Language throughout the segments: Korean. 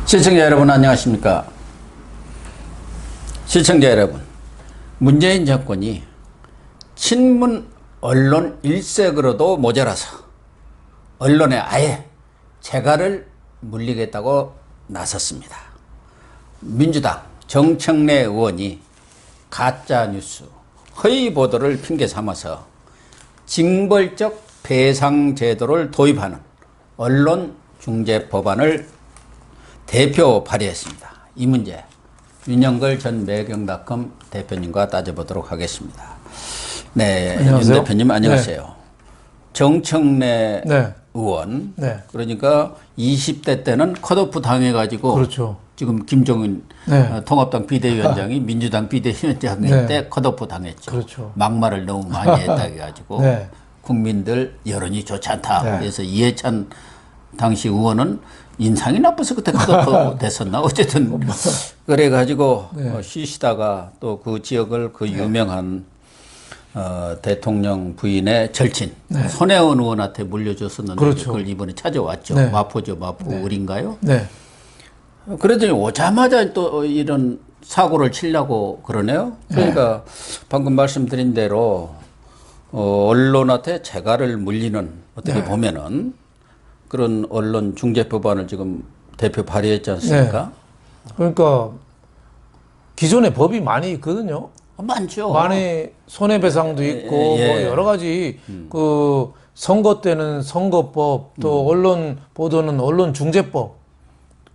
시청자 여러분 안녕하십니까. 시청자 여러분, 문재인 정권이 친문 언론 일색으로도 모자라서 언론에 아예 재갈을 물리겠다고 나섰습니다. 민주당 정청래 의원이 가짜뉴스, 허위 보도를 핑계 삼아서 징벌적 배상 제도를 도입하는 언론중재법안을 대표 발의했습니다. 이 문제 윤영걸 전 매경닷컴 대표님과 따져보도록 하겠습니다. 네, 안녕하세요. 윤 대표님 안녕하세요. 네. 정청래 네. 의원, 네. 그러니까 20대 때는 컷오프 당해가지고 그렇죠. 지금 김종인 네. 통합당 비대위원장이 민주당 비대위원장일 네. 때 컷오프 당했죠. 그렇죠. 막말을 너무 많이 했다 해가지고 네. 국민들 여론이 좋지 않다. 네. 그래서 이해찬 당시 의원은 인상이 나빠서 그때 컷오프 됐었나? 어쨌든 그래가지고 네. 쉬시다가 또 그 지역을 그 유명한 대통령 부인의 절친 손혜원 의원한테 물려줬었는데 그렇죠. 그걸 이번에 찾아왔죠. 네. 마포죠. 마포 을인가요? 네. 그러더니 오자마자 또 이런 사고를 치려고 그러네요. 그러니까 방금 말씀드린 대로 언론한테 재갈을 물리는 어떻게 보면은 그런 언론 중재 법안을 지금 대표 발의했지 않습니까? 그러니까 기존에 법이 많이 있거든요. 많죠. 많이 손해배상도 있고 예. 뭐 여러 가지 그 선거 때는 선거법, 또 언론 보도는 언론중재법,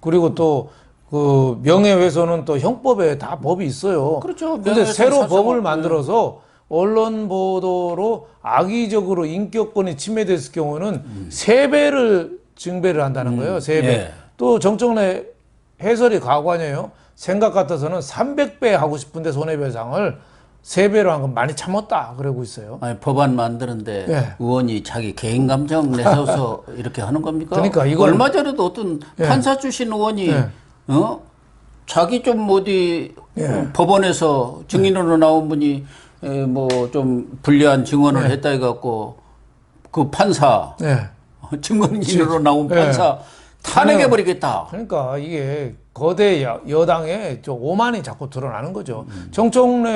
그리고 또 그 명예훼손은 또 형법에 다 법이 있어요. 그렇죠. 근데 명예훼손 새로 사상- 법을 만들어서 언론 보도로 악의적으로 인격권이 침해됐을 경우는 3배를 증배를 한다는 거예요. 3배. 예. 또 정청래 해설이 가관이에요. 생각 같아서는 300배 하고 싶은데 손해배상을 3배로 한 건 많이 참았다 그러고 있어요. 아니, 법안 만드는데 예. 의원이 자기 개인 감정 내세워서 이렇게 하는 겁니까? 그러니까 이건- 얼마 전에도 어떤 예. 판사 출신 의원이 예. 자기 좀 어디 법원에서 증인으로 나온 분이 뭐 좀 불리한 증언을 했다 해갖고 그 판사 네. 증언인으로 나온 예. 판사 탄핵해버리겠다. 그러니까 이게 거대 여당의 저 오만이 자꾸 드러나는 거죠. 정청래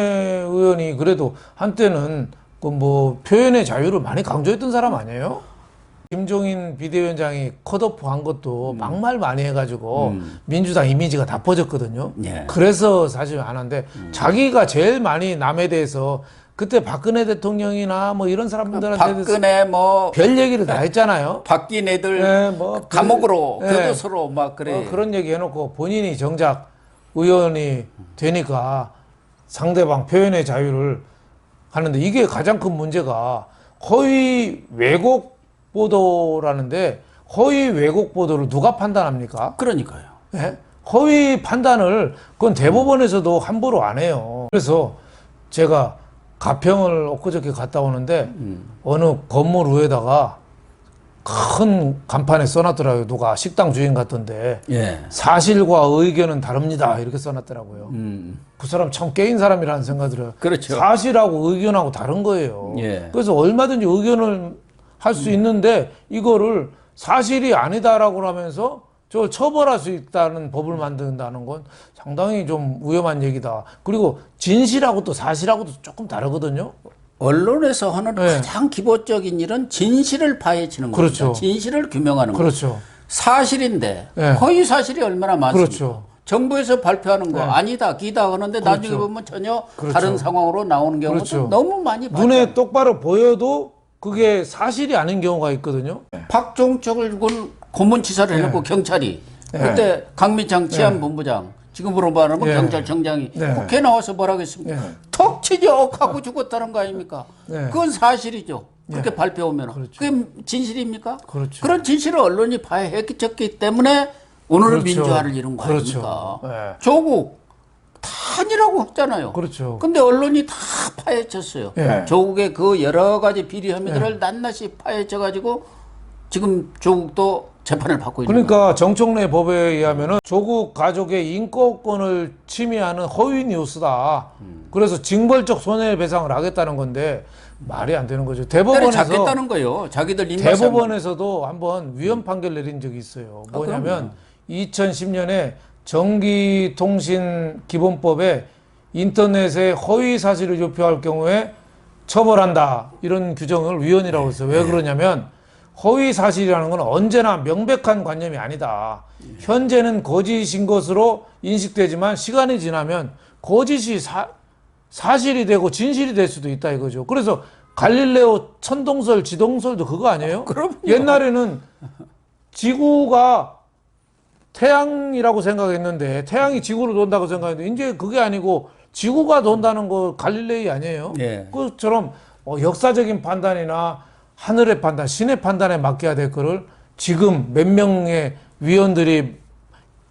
의원이 그래도 한때는 그 뭐 표현의 자유를 많이 강조했던 사람 아니에요? 김종인 비대위원장이 컷오프 한 것도 막말 많이 해가지고 민주당 이미지가 다 퍼졌거든요. 예. 그래서 사실 안 한데 자기가 제일 많이 남에 대해서 그때 박근혜 대통령이나 뭐 이런 사람들한테 대해서 박근혜 뭐 별 얘기를 다 했잖아요. 바뀐 애들 네, 뭐 감옥으로 네. 교도소로 막 그래. 그런 얘기 해놓고 본인이 정작 의원이 되니까 상대방 표현의 자유를 하는데 이게 가장 큰 문제가 허위 왜곡 보도라는데 허위 왜곡 보도를 누가 판단합니까? 그러니까요. 예? 허위 판단을 그건 대법원에서도 함부로 안 해요. 그래서 제가 가평을 엊그저께 갔다 오는데 어느 건물 위에다가 큰 간판에 써놨더라고요. 누가 식당 주인 같던데 예. 사실과 의견은 다릅니다 이렇게 써놨더라고요. 그 사람 참 깨인 사람이라는 생각이 들어요. 그렇죠. 사실하고 의견하고 다른 거예요. 예. 그래서 얼마든지 의견을 할 수 있는데 이거를 사실이 아니다라고 하면서 저 처벌할 수 있다는 법을 만든다는 건 상당히 좀 위험한 얘기다. 그리고 진실하고 또 사실하고도 조금 다르거든요. 언론에서 하는 네. 가장 기본적인 일은 진실을 파헤치는 그렇죠. 겁니다. 진실을 규명하는 거죠. 그렇죠. 사실인데 네. 허위 사실이 얼마나 많습니까? 그렇죠. 정부에서 발표하는 거 네. 아니다 기다 하는데 나중에 보면 전혀 다른 상황으로 나오는 경우도 그렇죠. 너무 많이 봤죠. 눈에 똑바로 보여도 그게 사실이 아닌 경우가 있거든요. 박종철 군 고문치사를 해놓고 경찰이 그때 강민창 치안본부장 지금으로 말하면 경찰청장이 국회 나와서 뭐라고 했습니까? 턱 치죠 하고 죽었다는 거 아닙니까? 그건 사실이죠. 그렇게 발표하면 그게 진실입니까? 그렇죠. 그런 진실을 언론이 파헤쳤기 때문에 오늘은 그렇죠. 민주화를 이룬 거 그렇죠. 아닙니까? 조국 탄이라고 했잖아요. 그렇죠. 근데 언론이 다 파헤쳤어요. 조국의 그 여러 가지 비리 혐의들을 낱낱이 파헤쳐가지고 지금 조국도 재판을 받고 있는 거예요. 그러니까 정청래 법에 의하면은 조국 가족의 인권을 침해하는 허위 뉴스다. 그래서 징벌적 손해배상을 하겠다는 건데 말이 안 되는 거죠. 대법원에서 대법원에서 잡겠다는 거예요. 자기들 입맛에 대법원에서도 한번 위헌 판결 내린 적이 있어요. 뭐냐면 2010년에 전기통신기본법에 인터넷에 허위 사실을 유포할 경우에 처벌한다 이런 규정을 위헌이라고 했어요. 왜 그러냐면 허위 사실이라는 건 언제나 명백한 관념이 아니다. 현재는 거짓인 것으로 인식되지만 시간이 지나면 거짓이 사실이 되고 진실이 될 수도 있다 이거죠. 그래서 갈릴레오 천동설, 지동설도 그거 아니에요? 그럼요. 옛날에는 지구가 태양이라고 생각했는데 태양이 지구로 돈다고 생각했는데 이제 그게 아니고 지구가 돈다는 거 갈릴레이 아니에요? 네. 그처럼 역사적인 판단이나 하늘의 판단, 신의 판단에 맡겨야 될 거를 지금 몇 명의 위원들이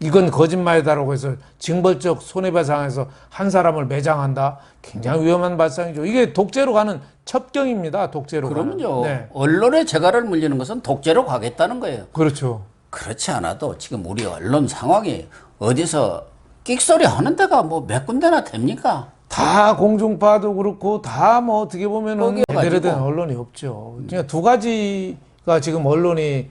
이건 거짓말이다라고 해서 징벌적 손해배상에서 한 사람을 매장한다. 굉장히 위험한 발상이죠. 이게 독재로 가는 첩경입니다. 독재로 그러면요. 가는. 네. 언론의 재갈을 물리는 것은 독재로 가겠다는 거예요. 그렇죠. 그렇지 않아도 지금 우리 언론 상황이 어디서 끽소리 하는 데가 뭐 몇 군데나 됩니까? 다 공중파도 그렇고 다 뭐 어떻게 보면은 제대로 된 언론이 없죠. 그러니까 두 가지가 지금 언론이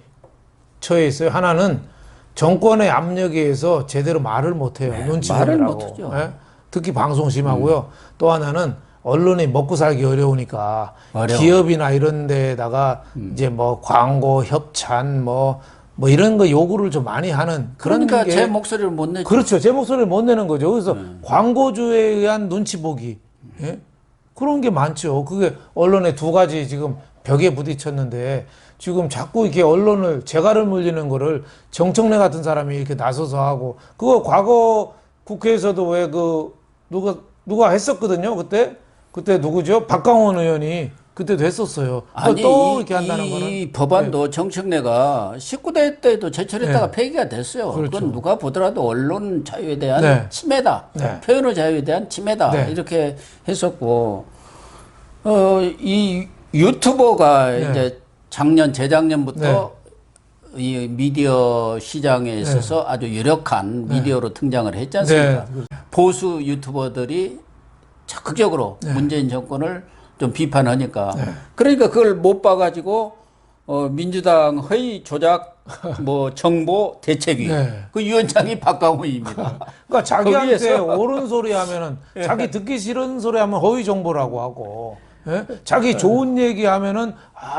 처해 있어요. 하나는 정권의 압력에 의해서 제대로 말을 못해요. 눈치 말을 보느라고. 못하죠. 예? 특히 방송 심하고요. 또 하나는 언론이 먹고 살기 어려우니까 기업이나 이런 데다가 이제 뭐 광고, 협찬 뭐 이런 거 요구를 좀 많이 하는 그런 그러니까 게 제 목소리를 못 내죠. 그렇죠. 제 목소리를 못 내는 거죠. 그래서 광고주에 의한 눈치 보기. 예? 그런 게 많죠. 그게 언론의 두 가지 지금 벽에 부딪혔는데 지금 자꾸 이렇게 언론을 재갈을 물리는 거를 정청래 같은 사람이 이렇게 나서서 하고 그거 과거 국회에서도 왜 누가 했었거든요. 그때 누구죠? 박강원 의원이 그때도 했었어요. 아니 또 이렇게 한다는 거는 이 법안도 정청래가 19대 때도 제출했다가 폐기가 됐어요. 그렇죠. 그건 누가 보더라도 언론 자유에 대한 네. 침해다. 네. 표현의 자유에 대한 침해다. 네. 이렇게 했었고 이 유튜버가 이제 작년 재작년부터 이 미디어 시장에 있어서 아주 유력한 미디어로 등장을 했지 않습니까? 보수 유튜버들이 적극적으로 문재인 정권을 좀 비판하니까 그러니까 그걸 못 봐가지고 민주당 허위 조작 뭐 정보 대책위 그 위원장이 박강호입니다. 그러니까 자기한테 옳은 소리 하면은 자기 듣기 싫은 소리 하면 허위 정보라고 하고 자기 좋은 얘기 하면은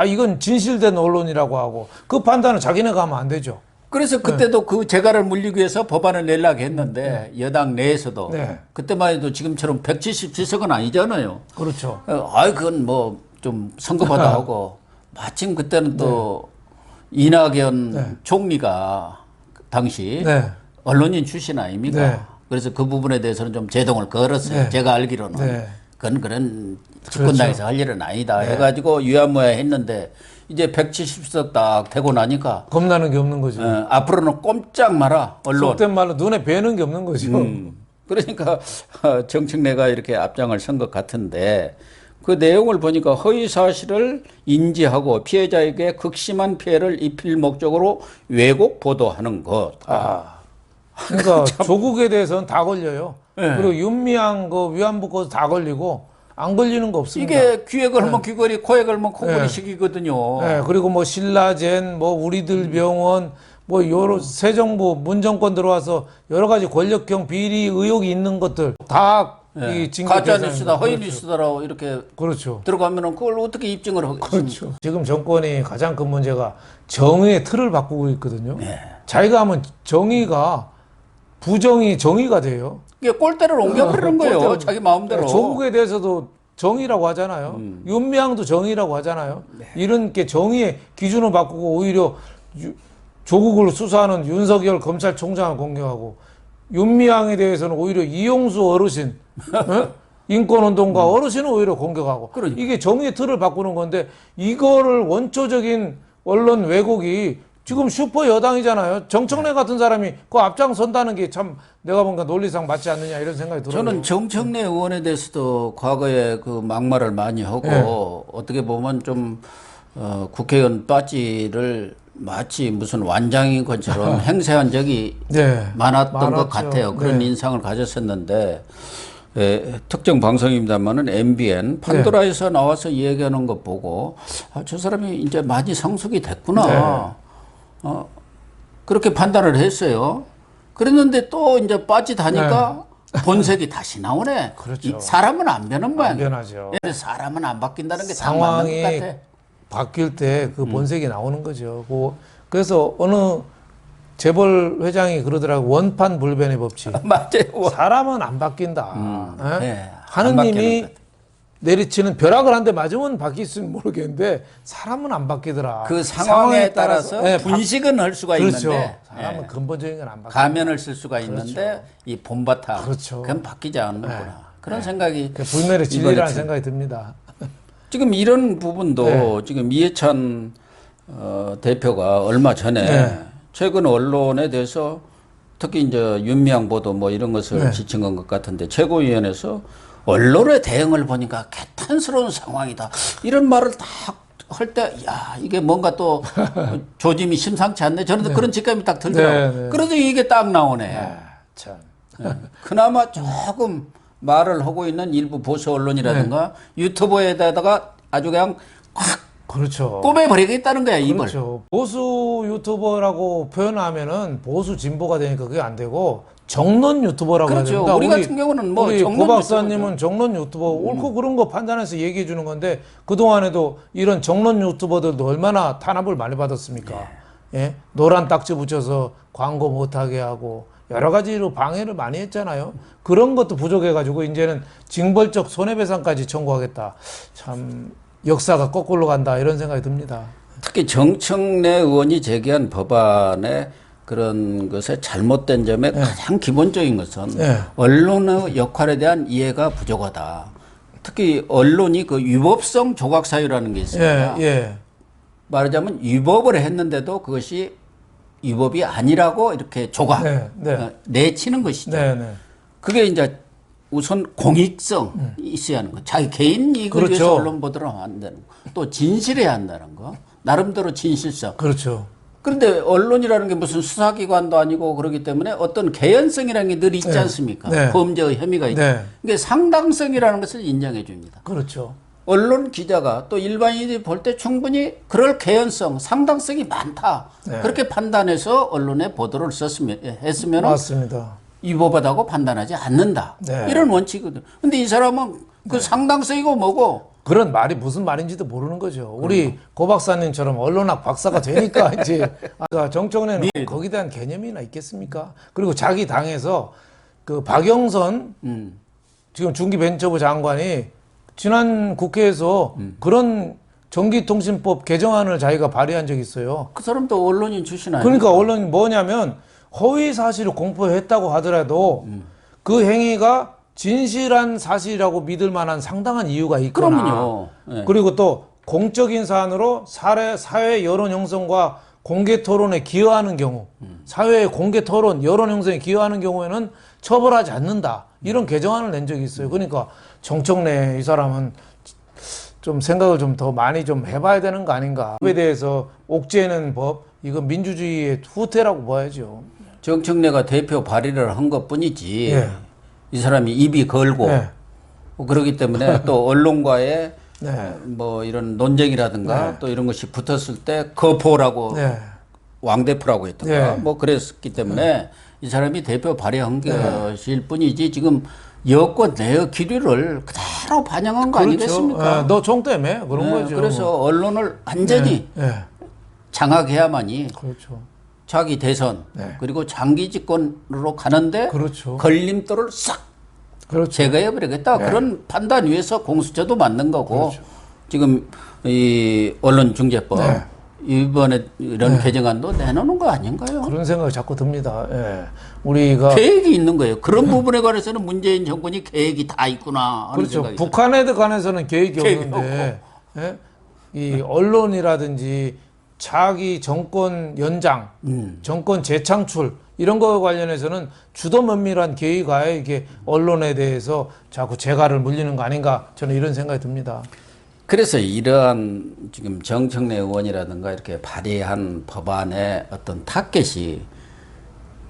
이건 진실된 언론이라고 하고 그 판단은 자기네가 하면 안 되죠. 그래서 그때도 그 재갈을 물리기 위해서 법안을 내려고 했는데 여당 내에서도 그때만 해도 지금처럼 177석은 아니잖아요. 그렇죠. 그건 뭐 좀 성급하다 하고 마침 그때는 또 이낙연 총리가 당시 언론인 출신 아닙니까? 그래서 그 부분에 대해서는 좀 제동을 걸었어요. 제가 알기로는. 그건 그런 집권당에서 할 일은 아니다 해가지고 유야무야 했는데 이제 170석 딱 되고 나니까 겁나는 게 없는 거죠. 앞으로는 꼼짝 마라 언론. 속된 말로 눈에 뵈는 게 없는 거죠. 그러니까 정청래가 이렇게 앞장을 선 것 같은데 그 내용을 보니까 허위 사실을 인지하고 피해자에게 극심한 피해를 입힐 목적으로 왜곡 보도하는 것. 그러니까 조국에 대해서는 다 걸려요. 그리고 윤미향 그 위안부 거 다 걸리고 안 걸리는 거 없습니다. 이게 귀에 걸면 귀걸이, 코에 걸면 코걸이 식이거든요. 그리고 뭐 신라젠, 뭐 우리들 병원, 뭐 여러 새 정부 문정권 들어와서 여러 가지 권력형 비리 의혹이 있는 것들 다 이 징계 가짜 뉴스다, 허위 그렇죠. 뉴스다라고 이렇게 그렇죠. 들어가면은 그걸 어떻게 입증을 하겠습니까? 그렇죠. 지금 정권이 가장 큰 문제가 정의의 틀을 바꾸고 있거든요. 자기가 하면 정의가 부정이 정의가 돼요. 이게 꼴대를 옮겨버리는 거예요. 자기 마음대로. 조국에 대해서도 정의라고 하잖아요. 윤미향도 정의라고 하잖아요. 이런 게 정의의 기준을 바꾸고 오히려 조국을 수사하는 윤석열 검찰총장을 공격하고 윤미향에 대해서는 오히려 이용수 어르신 인권운동가 어르신은 오히려 공격하고 이게 정의의 틀을 바꾸는 건데 이거를 원초적인 언론 왜곡이 지금 슈퍼 여당이잖아요. 정청래 같은 사람이 그 앞장선다는 게 참 내가 보니까 논리상 맞지 않느냐 이런 생각이 들어요. 저는 정청래 의원에 대해서도 과거에 그 막말을 많이 하고 어떻게 보면 좀 국회의원 빠지를 마치 무슨 완장인 것처럼 행세한 적이 많았던 것 같아요. 그런 인상을 가졌었는데 특정 방송입니다만은 MBN 판도라에서 나와서 얘기하는 거 보고 저 사람이 이제 많이 성숙이 됐구나. 그렇게 판단을 했어요. 그랬는데 또 이제 빠지다니까 본색이 다시 나오네. 그렇죠. 이 사람은 안 변한 모양. 안 변하죠. 사람은 안 바뀐다는 게 딱 맞는 것 상황이 같아. 바뀔 때 그 본색이 나오는 거죠. 그래서 어느 재벌 회장이 그러더라고. 원판 불변의 법칙. 맞아요. 사람은 안 바뀐다. 예? 네, 안 하느님이 바뀌는 것 내리치는 벼락을 한 대 맞으면 바뀔지는 모르겠는데 사람은 안 바뀌더라. 그 상황에 따라서 예, 분식은 할 수가 그렇죠. 있는데 사람은 예, 근본적인 건 안 바뀌어. 가면을 쓸 수가 있는데 이 본바탕 그렇죠. 그건 바뀌지 않는구나. 네. 그런 생각이 불멸의 이번에 진리라는 생각이 듭니다. 지금 이런 부분도 지금 이해찬 대표가 얼마 전에 최근 언론에 대해서 특히 이제 윤미향 보도 뭐 이런 것을 지칭한 것 같은데 최고위원회에서 언론의 대응을 보니까 개탄스러운 상황이다. 이런 말을 딱 할 때, 야, 이게 뭔가 또 조짐이 심상치 않네. 저는 그런 직감이 딱 들더라고요. 그래도 이게 딱 나오네. 참. 그나마 조금 말을 하고 있는 일부 보수 언론이라든가 유튜버에다가 아주 그냥 확 그렇죠. 꼬매버리겠다는 거야, 입을. 그렇죠. 보수 유튜버라고 표현하면은 보수 진보가 되니까 그게 안 되고 정론 유튜버라고 그렇죠. 해야 됩니다. 우리 같은 경우는 뭐 우리 정론 고 박사님은 정론 유튜버 옳고 그런 거 판단해서 얘기해 주는 건데 그동안에도 이런 정론 유튜버들도 얼마나 탄압을 많이 받았습니까? 예? 노란 딱지 붙여서 광고 못하게 하고 여러 가지로 방해를 많이 했잖아요. 그런 것도 부족해가지고 이제는 징벌적 손해배상까지 청구하겠다. 참 역사가 거꾸로 간다 이런 생각이 듭니다. 특히 정청래 의원이 제기한 법안의 그런 것의 잘못된 점의 가장 기본적인 것은 언론의 역할에 대한 이해가 부족하다. 특히 언론이 그 위법성 조각 사유라는 게 있습니다. 말하자면 위법을 했는데도 그것이 위법이 아니라고 이렇게 조각 내치는 것이죠. 그게 이제 우선 공익성 있어야 하는 거. 자기 개인 이익을 위해서 언론 보도록 안 되는 거. 또 진실해야 한다는 거. 나름대로 진실성. 그렇죠. 그런데 언론이라는 게 무슨 수사기관도 아니고 그렇기 때문에 어떤 개연성이라는 게 늘 있지 않습니까? 범죄의 혐의가 있다. 그게 상당성이라는 것을 인정해 줍니다. 그렇죠. 언론 기자가 또 일반인이 볼 때 충분히 그럴 개연성, 상당성이 많다. 그렇게 판단해서 언론에 보도를 했으면 맞습니다. 위법하다고 판단하지 않는다. 이런 원칙이거든. 근데 이 사람은 그 상당성이고 뭐고 그런 말이 무슨 말인지도 모르는 거죠. 우리 고 박사님처럼 언론학 박사가 되니까 이제 정청래는 거기에 대한 개념이나 있겠습니까? 그리고 자기 당에서 그 박영선 지금 중기벤처부 장관이 지난 국회에서 그런 전기통신법 개정안을 자기가 발의한 적이 있어요. 그 사람도 언론인 출신 아니에요? 그러니까 언론이 뭐냐면 허위 사실을 공표했다고 하더라도 그 행위가 진실한 사실이라고 믿을 만한 상당한 이유가 있거나 그럼요. 그리고 또 공적인 사안으로 사회 여론 형성과 공개 토론에 기여하는 경우 사회의 공개 토론, 여론 형성에 기여하는 경우에는 처벌하지 않는다. 이런 개정안을 낸 적이 있어요. 그러니까 정청래 이 사람은 좀 생각을 좀 더 많이 좀 해봐야 되는 거 아닌가. 법에 대해서 옥죄는 법, 이거 민주주의의 후퇴라고 봐야죠. 정청래가 대표 발의를 한 것뿐이지 이 사람이 입이 걸고 그러기 때문에 또 언론과의 뭐 이런 논쟁이라든가 또 이런 것이 붙었을 때 거포라고 왕대표라고 했던가 뭐 그랬기 때문에 이 사람이 대표 발의한 것일 뿐이지 지금 여권 내의 기류를 그대로 반영한 거 아니겠습니까? 너 종 때문에 그런 거죠. 그래서 언론을 완전히 장악해야만이 자기 대선 그리고 장기 집권으로 가는데 걸림돌을 싹 제거해버리겠다. 그런 판단 위에서 공수처도 만든 거고 지금 이 언론중재법 이번에 이런 개정안도 내놓는 거 아닌가요? 그런 생각이 자꾸 듭니다. 우리가 계획이 있는 거예요. 그런 부분에 관해서는 문재인 정권이 계획이 다 있구나 하는 생각이 북한에 관해서는 계획이 없는데 이 언론이라든지 차기 정권 연장, 정권 재창출 이런 거 관련해서는 주도 면밀한 계획하에 이게 언론에 대해서 자꾸 재갈을 물리는 거 아닌가 저는 이런 생각이 듭니다. 그래서 이러한 지금 정청래 의원이라든가 이렇게 발의한 법안의 어떤 타겟이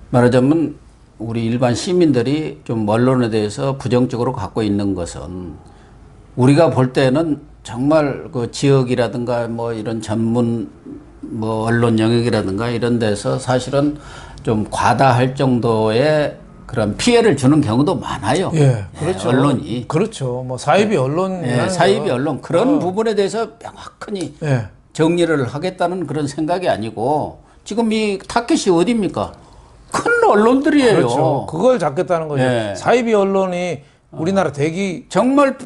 말하자면 우리 일반 시민들이 좀 언론에 대해서 부정적으로 갖고 있는 것은 우리가 볼 때는 정말 그 지역이라든가 뭐 이런 전문 뭐 언론 영역이라든가 이런 데서 사실은 좀 과다할 정도의 그런 피해를 주는 경우도 많아요. 예, 그렇죠. 언론이. 그렇죠. 뭐 사이비 언론. 사이비 언론 그런 부분에 대해서 명확하니 정리를 하겠다는 그런 생각이 아니고 지금 이 타켓이 어디입니까? 큰 언론들이에요. 그렇죠. 그걸 잡겠다는 거죠. 사이비 언론이 우리나라 대기 정말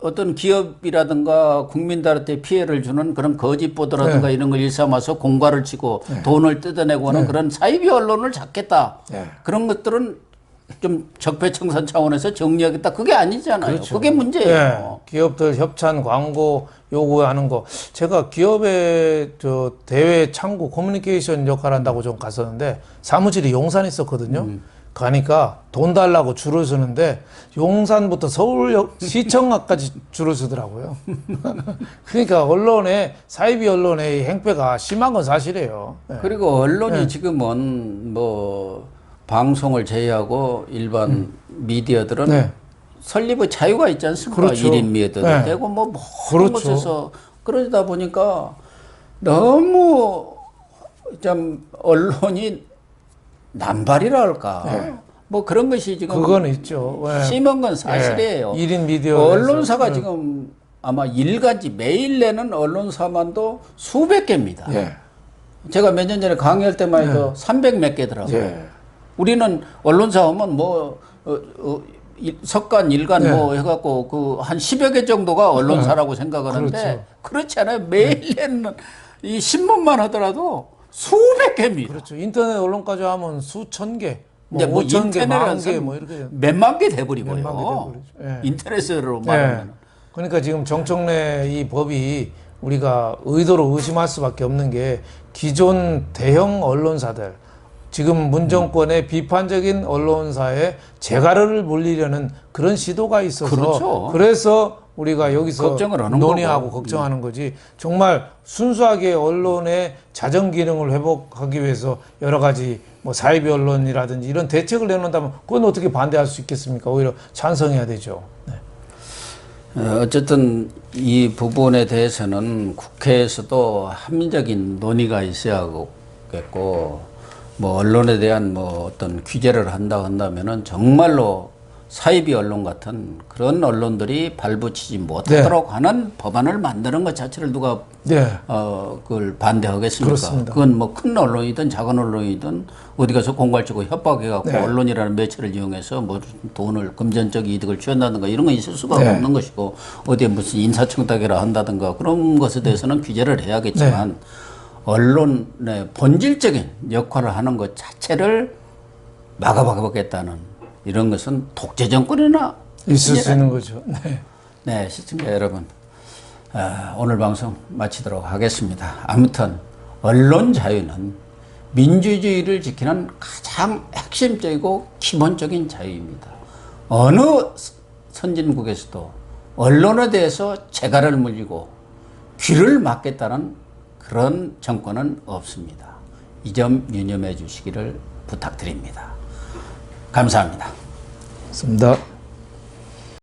어떤 기업이라든가 국민들한테 피해를 주는 그런 거짓 보도라든가 이런 걸 일삼아서 공갈을 치고 돈을 뜯어내고 하는 그런 사이비 언론을 잡겠다. 그런 것들은 좀 적폐청산 차원에서 정리하겠다. 그게 아니잖아요. 그렇죠. 그게 문제예요. 기업들 협찬 광고 요구하는 거. 제가 기업의 저 대외 창구 커뮤니케이션 역할 한다고 좀 갔었는데 사무실이 용산에 있었거든요. 가니까 돈 달라고 줄을 서는데 용산부터 서울역 시청까지 줄을 서더라고요. 그러니까 언론의 사이비 언론의 행패가 심한 건 사실이에요. 그리고 언론이 지금은 뭐 방송을 제외하고 일반 미디어들은 설립의 자유가 있지 않습니까? 그렇죠. 1인 미디어도 되고 뭐 모든 곳에서 그러다 보니까 너무 좀 언론이 남발이라 할까? 뭐 그런 것이 지금 그건 있죠. 심한 건 사실이에요. 1인 미디어 언론사가 지금 아마 일간지 매일 내는 언론사만도 수백 개입니다. 제가 몇 년 전에 강의할 때만 해도 300 몇 개더라고요. 우리는 언론사 하면 뭐 석간, 일간 뭐 해갖고 그 한 10여 개 정도가 언론사라고 생각하는데 그렇지 않아요. 매일 내는 이 신문만 하더라도 수백 개입니다. 그렇죠. 인터넷 언론까지 하면 수천 개, 뭐 5천 개, 만 개, 뭐 이렇게 몇만 개 돼버리고요. 인터넷으로 말하면. 그러니까 지금 정청래 이 법이 우리가 의도로 의심할 수밖에 없는 게 기존 대형 언론사들, 지금 문정권의 비판적인 언론사에 재갈을 물리려는 그런 시도가 있어서 그렇죠. 그래서 우리가 여기서 걱정을 하는 논의하고 거고. 걱정하는 거지. 정말 순수하게 언론의 자정 기능을 회복하기 위해서 여러 가지 뭐 사이비 언론이라든지 이런 대책을 내놓는다면 그건 어떻게 반대할 수 있겠습니까? 오히려 찬성해야 되죠. 어쨌든 이 부분에 대해서는 국회에서도 합리적인 논의가 있어야겠고 뭐 언론에 대한 뭐 어떤 규제를 한다면은 정말로 사이비 언론 같은 그런 언론들이 발붙이지 못하도록 하는 법안을 만드는 것 자체를 누가 그걸 반대하겠습니까? 그렇습니다. 그건 뭐 큰 언론이든 작은 언론이든 어디 가서 공갈치고 협박해갖고 언론이라는 매체를 이용해서 뭐 돈을 금전적 이득을 취한다든가 이런 건 있을 수가 없는 것이고 어디에 무슨 인사청탁이라 한다든가 그런 것에 대해서는 규제를 해야겠지만 언론의 본질적인 역할을 하는 것 자체를 막아보겠다는 이런 것은 독재 정권이나 있을 수 있는 거죠. 네, 시청자 여러분, 오늘 방송 마치도록 하겠습니다. 아무튼 언론 자유는 민주주의를 지키는 가장 핵심적이고 기본적인 자유입니다. 어느 선진국에서도 언론에 대해서 재갈을 물리고 귀를 막겠다는 그런 정권은 없습니다. 이 점 유념해 주시기를 부탁드립니다. 감사합니다. 맞습니다.